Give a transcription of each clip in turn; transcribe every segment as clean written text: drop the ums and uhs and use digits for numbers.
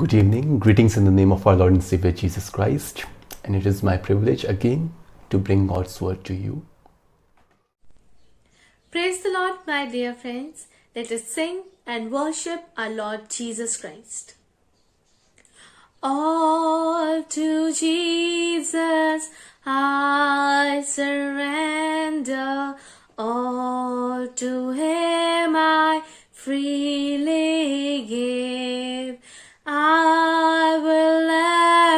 Good evening, greetings in the name of our Lord and Savior Jesus Christ, and it is my privilege again to bring God's word to you. Praise the Lord, my dear friends. Let us sing and worship our Lord Jesus Christ. All to Jesus I surrender, all to Him I freely give. I will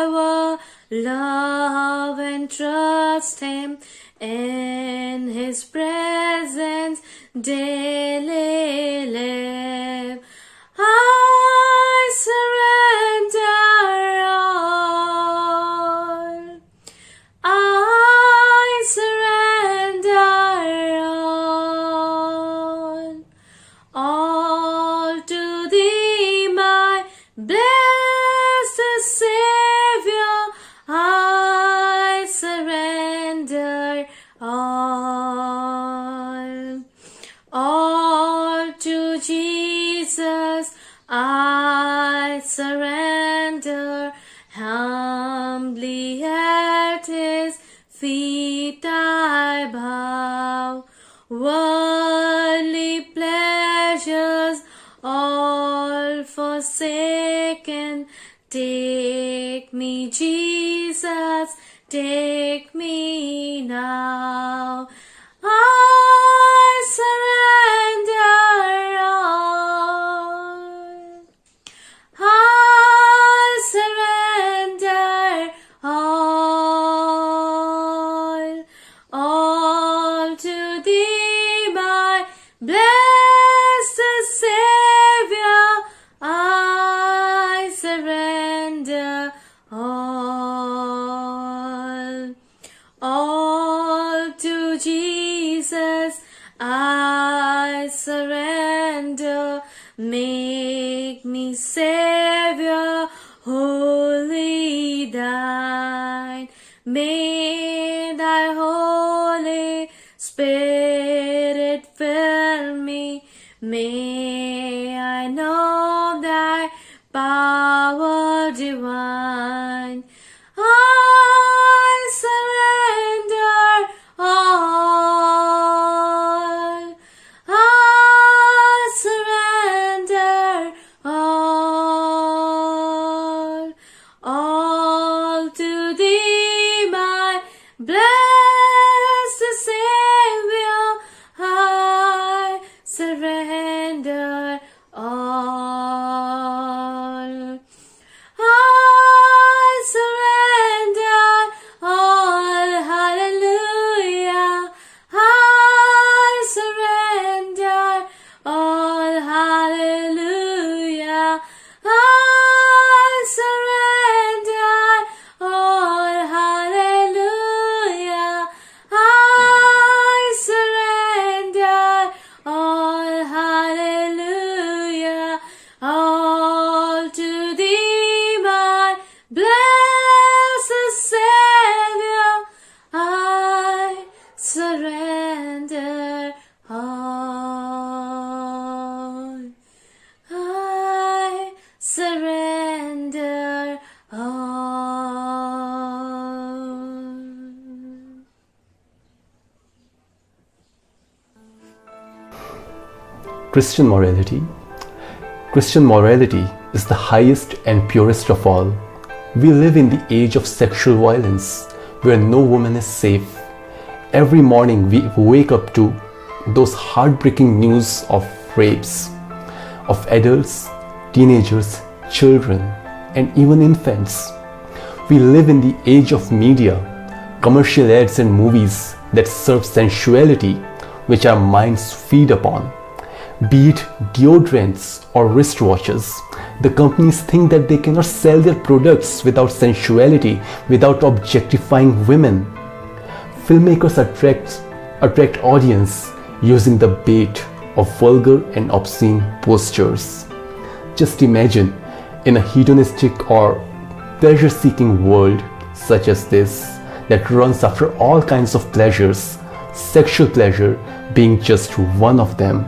ever love and trust Him, in His presence daily live. I surrender all. I surrender all to Thee, my blessed Savior. I surrender all to Jesus I surrender, humbly at His feet I bow. Worldly pleasures all forsaken, take me, Jesus, take me now. I surrender all. I surrender all to Thee, my blessed Savior. I surrender all to Jesus I surrender. Make me Savior wholly Thine. May Thy Holy Spirit fill me. May I know Thy power divine. I surrender all. I surrender all to Thee, my blessed Savior. I surrender all. I surrender all, hallelujah. I surrender all, hallelujah. I surrender all, hallelujah. I surrender all, hallelujah. All to Thee, my blessed Savior, I surrender all. I surrender all. Christian morality. Christian morality is the highest and purest of all. We live in the age of sexual violence, where no woman is safe. Every morning we wake up to those heartbreaking news of rapes, of adults, teenagers, children, and even infants. We live in the age of media, commercial ads and movies that serve sensuality, which our minds feed upon. Be it deodorants or wristwatches, the companies think that they cannot sell their products without sensuality, without objectifying women. Filmmakers attract audience using the bait of vulgar and obscene postures. Just imagine, in a hedonistic or pleasure-seeking world such as this, that runs after all kinds of pleasures, sexual pleasure being just one of them,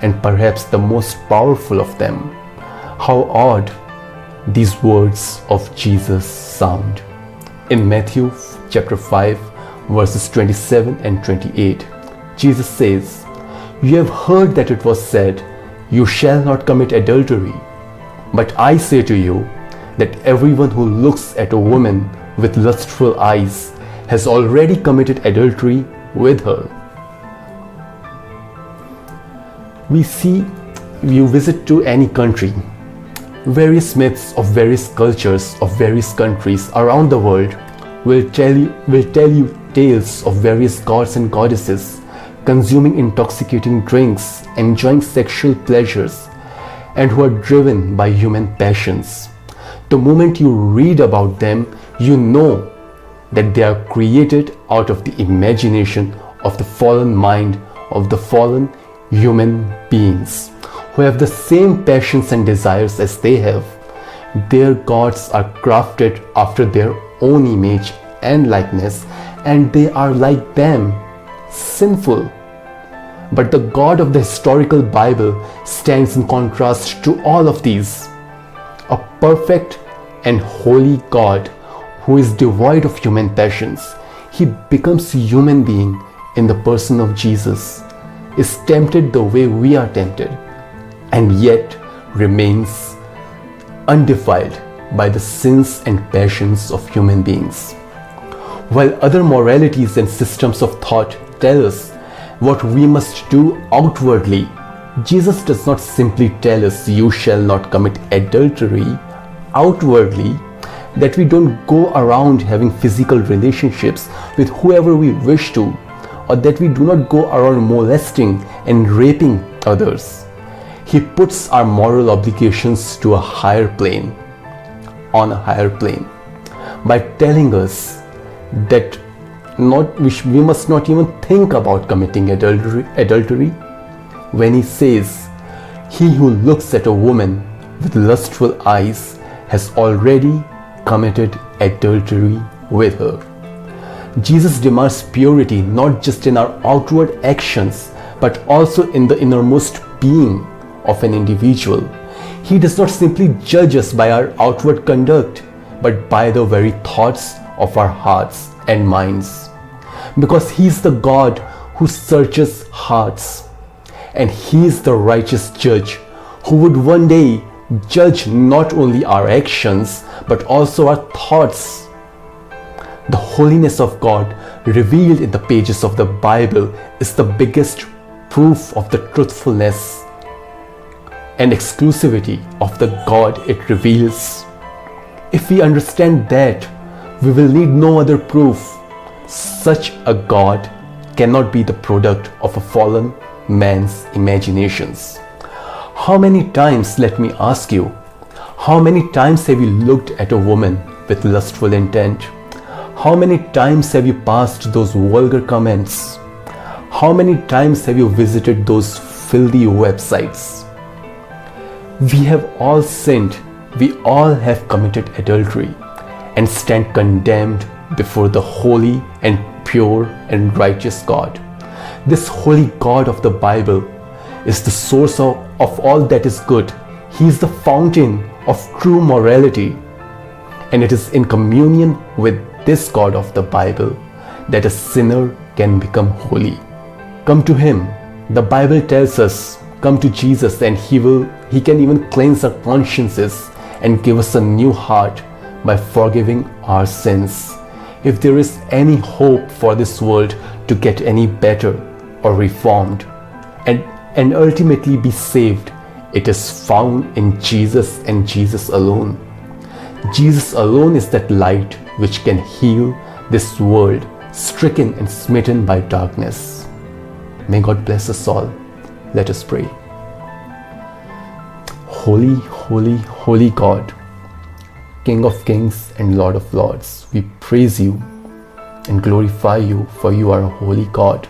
and perhaps the most powerful of them. How odd these words of Jesus sound. In Matthew chapter 5, verses 27 and 28, Jesus says, "You have heard that it was said, 'You shall not commit adultery.' But I say to you that everyone who looks at a woman with lustful eyes has already committed adultery with her." You visit to any country, various myths of various cultures of various countries around the world will tell you tales of various gods and goddesses consuming intoxicating drinks, enjoying sexual pleasures, and who are driven by human passions. The moment you read about them, you know that they are created out of the imagination of the fallen mind of the fallen human beings who have the same passions and desires as they have. Their gods are crafted after their own image and likeness, and they are like them, sinful. But the God of the historical Bible stands in contrast to all of these. A perfect and holy God who is devoid of human passions. He becomes a human being in the person of Jesus, is tempted the way we are tempted, and yet remains undefiled by the sins and passions of human beings. While other moralities and systems of thought tell us what we must do outwardly, Jesus does not simply tell us, "You shall not commit adultery," outwardly, that we don't go around having physical relationships with whoever we wish to, or that we do not go around molesting and raping others. He puts our moral obligations to a higher plane, on a higher plane, by telling us that we must not even think about committing adultery when he says, "He who looks at a woman with lustful eyes has already committed adultery with her." Jesus demands purity not just in our outward actions, but also in the innermost being of an individual. He does not simply judge us by our outward conduct, but by the very thoughts of our hearts and minds. Because He is the God who searches hearts, and He is the righteous judge who would one day judge not only our actions but also our thoughts. The holiness of God revealed in the pages of the Bible is the biggest proof of the truthfulness and exclusivity of the God it reveals. If we understand that, we will need no other proof. Such a God cannot be the product of a fallen man's imaginations. How many times, let me ask you, how many times have you looked at a woman with lustful intent? How many times have you passed those vulgar comments? How many times have you visited those filthy websites? We have all sinned. We all have committed adultery and stand condemned before the holy and pure and righteous God. This holy God of the Bible is the source of all that is good. He is the fountain of true morality. And it is in communion with this God of the Bible that a sinner can become holy. Come to Him. The Bible tells us, come to Jesus and He can even cleanse our consciences and give us a new heart by forgiving our sins. If there is any hope for this world to get any better or reformed and ultimately be saved, it is found in Jesus and Jesus alone. Jesus alone is that light which can heal this world stricken and smitten by darkness. May God bless us all. Let us pray. Holy, holy, holy God, King of kings and Lord of lords, we praise you and glorify you, for you are a holy God.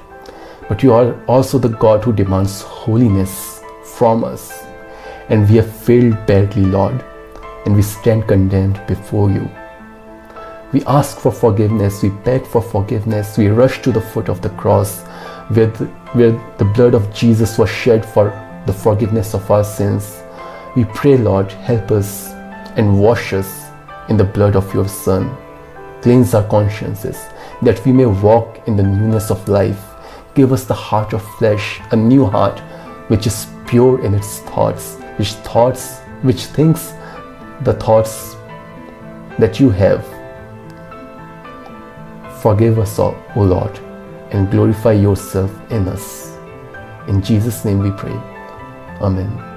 But you are also the God who demands holiness from us. And we have failed badly, Lord, and we stand condemned before you. We ask for forgiveness, we beg for forgiveness, we rush to the foot of the cross where the blood of Jesus was shed for the forgiveness of our sins. We pray, Lord, help us and wash us in the blood of your Son. Cleanse our consciences, that we may walk in the newness of life. Give us the heart of flesh, a new heart, which is pure in its thoughts, which thinks the thoughts that you have. Forgive us, O Lord, and glorify yourself in us. In Jesus' name we pray. Amen.